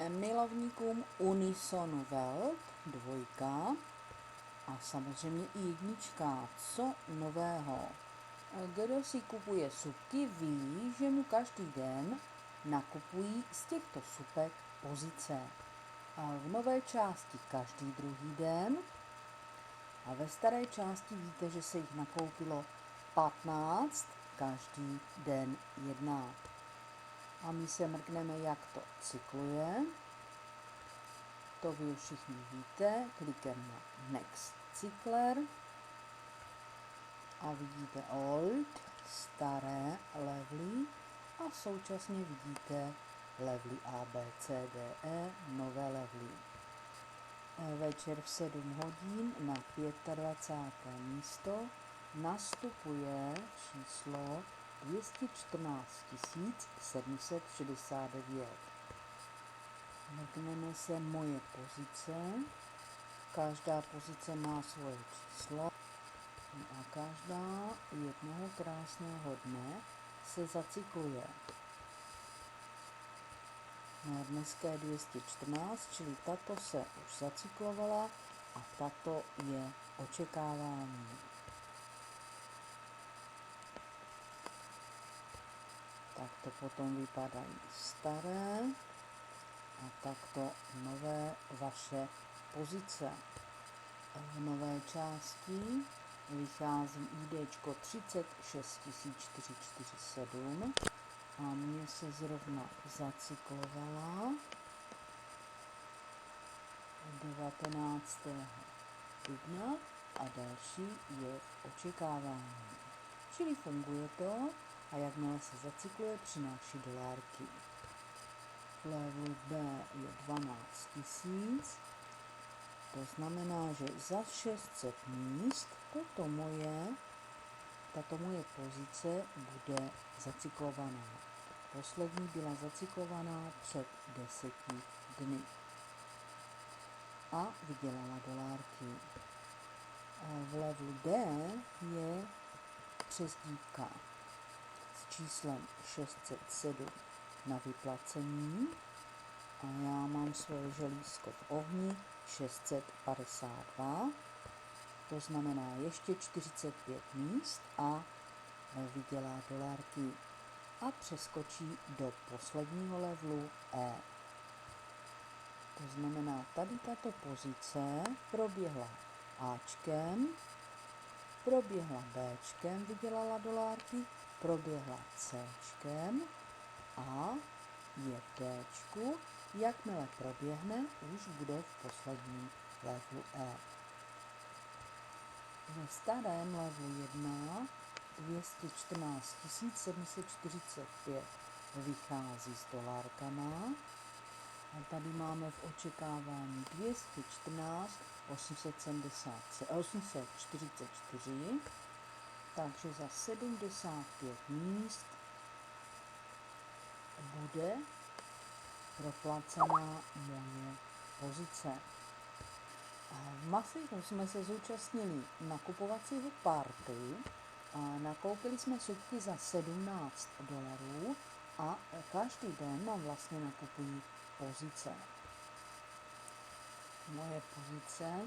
milovníkům Unisonu Welt 2 a samozřejmě i 1. Co nového? Kdo si kupuje supky, ví, že mu každý den nakupují z těchto supek pozice. A v nové části každý druhý den a ve staré části víte, že se jich nakoupilo 15, každý den 1. A my se mrkneme, jak to cykluje. To vy všichni víte. Klikem na Next Cykler a vidíte Old, staré levely a současně vidíte levely A, B, C, D, E, nové levely. Večer v 7 hodin na 25. místo nastupuje číslo 214 769. Mrkneme se moje pozice. Každá pozice má svoje číslo a každá jednoho krásného dne se zacykluje. No, dneska je 214, čili tato se už zacyklovala a tato je očekávání. Takto potom vypadají staré a takto nové vaše pozice. V nové části vychází IDčko 36447 a mě se zrovna zacyklovala 19. dubna a další je v očekávání. Čili funguje to a jakmile se zacykluje, přináší dolárky. Level B je 12 000, to znamená, že za 600 míst tato moje pozice bude zacyklovaná. Poslední byla zacyklovaná před 10 dny a vydělala dolárky. V levelu D je přezdívka s číslem 607 na vyplacení a já mám svoje želízko v ohni 652, to znamená ještě 45 míst a vydělá dolárky a přeskočí do posledního levelu E. To znamená, tady tato pozice proběhla Ačkem, proběhla Bčkem, vydělala dolárky, proběhla Cčkem a je v Dčku. Jakmile proběhne, už bude v posledním levelu E. Ve starém levelu 1 214 745 vychází s dolárkama a tady máme v očekávání 214 844, takže za 75 míst bude proplacená moje pozice. V Mafihu jsme se zúčastnili nakupovacího party a nakoupili jsme supky za $17 a každý den nám vlastně nakupují pozice. Moje pozice.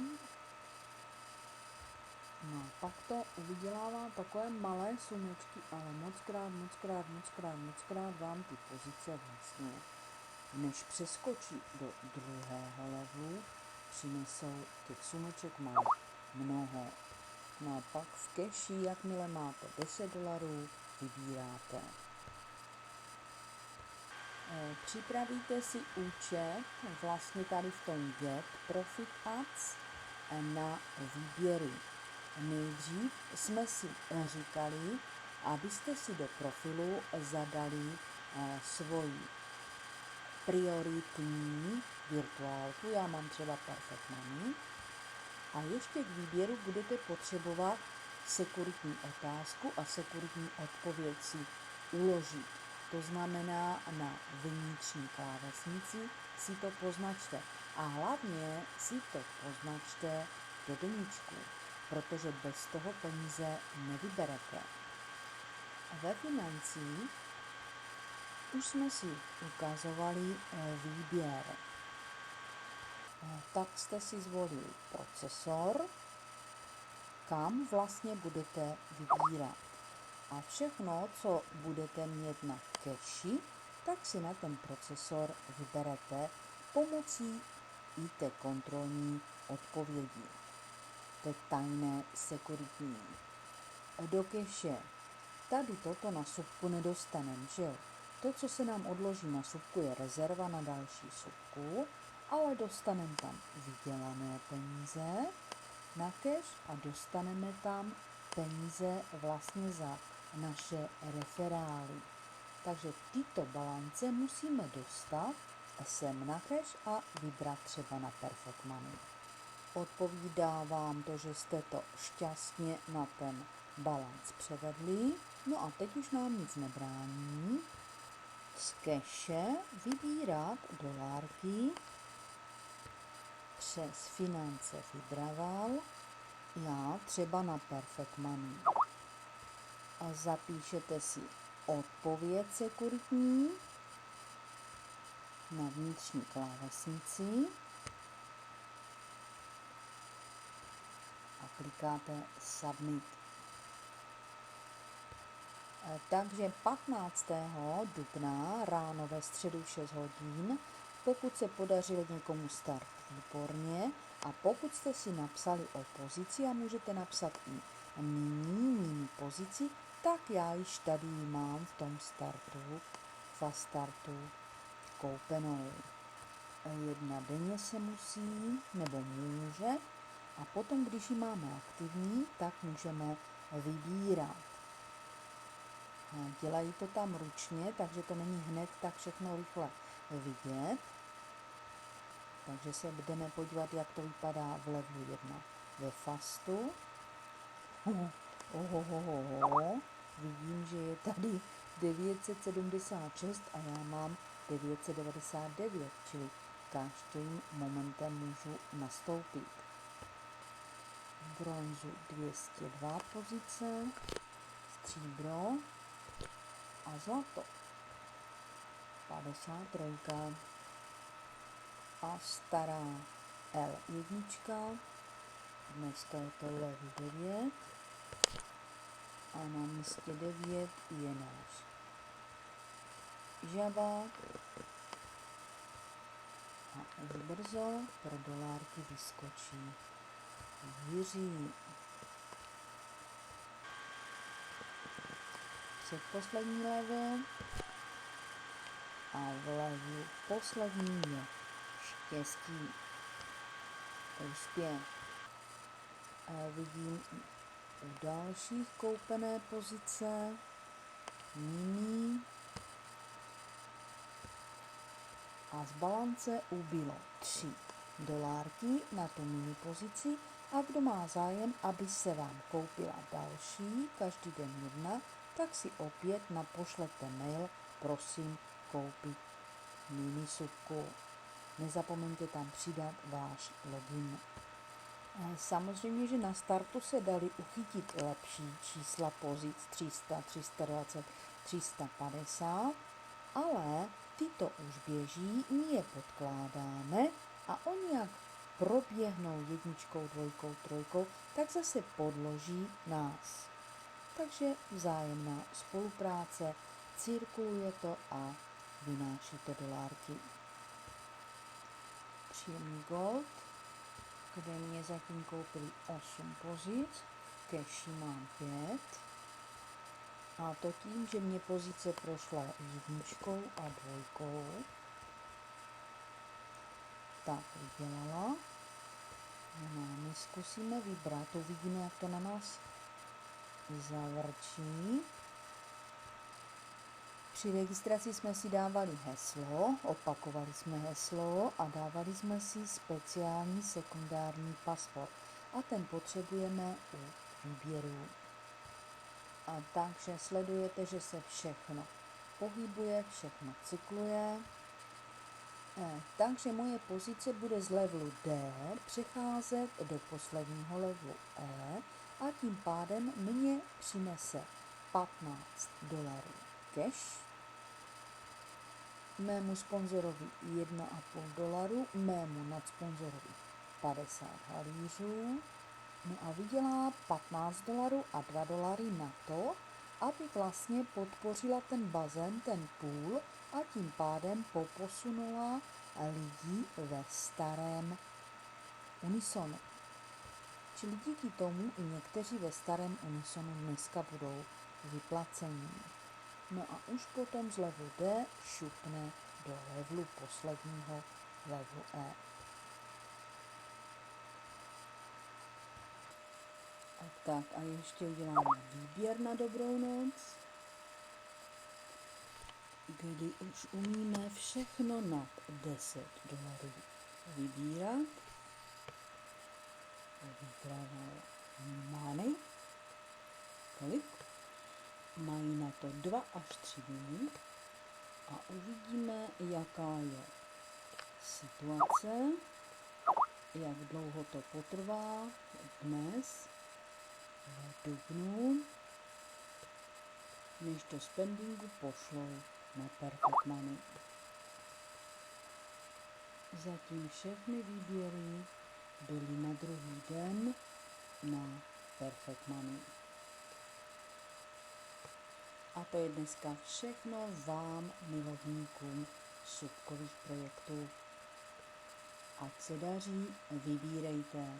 No, pak to vydělává takové malé sumečky, ale mockrát vám ty pozice vlastně, než přeskočí do druhého levelu, přinesou těch sumeček má mnoho. No a pak v keši, jakmile máte $10, vybíráte. Připravíte si účet vlastně tady v tom Get Profit Ads na výběry. Nejdřív jsme si říkali, abyste si do profilu zadali svoji prioritní virtuálku, já mám třeba Perfect Money, a ještě k výběru budete potřebovat sekuritní otázku a sekuritní odpověď si uložit. To znamená, na vnitřní klávesnici si to poznačte a hlavně si to poznačte do deníčku, protože bez toho peníze nevyberete. Ve financích Už jsme si ukazovali výběr. Tak jste si zvolili procesor, kam vlastně budete vybírat. A všechno, co budete mít na cache, tak si na ten procesor vyberete pomocí IT kontrolní odpovědi. To je tajné sekuritní. Do cache tady toto na subku nedostaneme, že jo? To, co se nám odloží na subku, je rezerva na další subku, ale dostaneme tam vydělané peníze na cache a dostaneme tam peníze vlastně za naše referály. Takže tyto balance musíme dostat sem na cache a vybrat třeba na Perfect Money. Odpovídá vám to, že jste to šťastně na ten balanc převedli. No a teď už nám nic nebrání z cache vybírat dolárky přes finance Vybraval, já třeba na Perfect Money. A zapíšete si odpověď sekuritní na vnitřní klávesnici a klikáte Submit. Takže 15. dubna ráno ve středu 6 hodin, pokud se podařil někomu start, výborně, a pokud jste si napsali o pozici a můžete napsat i mini pozici, tak já již tady mám v tom startu, fast startu koupenou. Jedna denně se musí nebo může a potom, když ji máme aktivní, tak můžeme vybírat. Dělají to tam ručně, takže to není hned tak všechno rychle vidět. Takže se budeme podívat, jak to vypadá v levelu 1 ve fastu. Vidím, že je tady 976 a já mám 999, čili každým momentem můžu nastoupit. Bronzu 202 pozice, stříbro a zlato 53 a stará L1, dneska je to level 9 a na místě 9 je náš žabák a už brzo pro dolárky vyskočí Jiří. Předposlední level a v levelu poslední je štěstí, úspěch. Vidím u dalších koupené pozice mini a z balance ubylo 3 dolárky na tu mini pozici a kdo má zájem, aby se vám koupila další, každý den jedna, tak si opět napošlete mail, prosím koupit mini subku. Nezapomeňte tam přidat váš login. Samozřejmě, že na startu se dali uchytit lepší čísla pozic 300, 320, 350, ale tyto už běží, my je podkládáme a oni jak proběhnou 1, 2, 3, tak zase podloží nás. Takže vzájemná spolupráce, cirkuluje to a vynáší to dolárky. Příjemný gold, kde mě zatím koupili 8 pozic, v cashi mám 5. A to tím, že mě pozice prošla 1 a 2. Tak vydělala. No, my zkusíme vybrat, uvidíme, jak to na nás zavrčí. Při registraci jsme si dávali heslo, opakovali jsme heslo a dávali jsme si speciální sekundární password. A ten potřebujeme u výběru. A takže sledujete, že se všechno pohybuje, všechno cykluje. Takže moje pozice bude z levelu D přecházet do posledního levelu E a tím pádem mě přinese $15 cash mému sponzorovi $1,5, mému nadsponzorovi 50 halířů, no a vydělá $15 a $2 na to, aby vlastně podpořila ten bazén, ten půl, a tím pádem poposunula lidi ve starém Unisonu. Čili díky tomu i někteří ve starém Unisonu dneska budou vyplacení. No a už potom z levelu D šupne do levelu posledního, levelu E. Tak a ještě uděláme výběr na dobrou noc, kdy už umíme všechno nad $10 vybírat. Vybranou money. Kolik? Mají na to 2 až 3 dny a uvidíme, jaká je situace, jak dlouho to potrvá dnes v dubnu, než to spendingu pošlou na Perfect Money. Zatím všechny výběry byly na druhý den na Perfect Money. A to je dneska všechno vám, milovníkům subkových projektů. Ať se daří, vybírejte.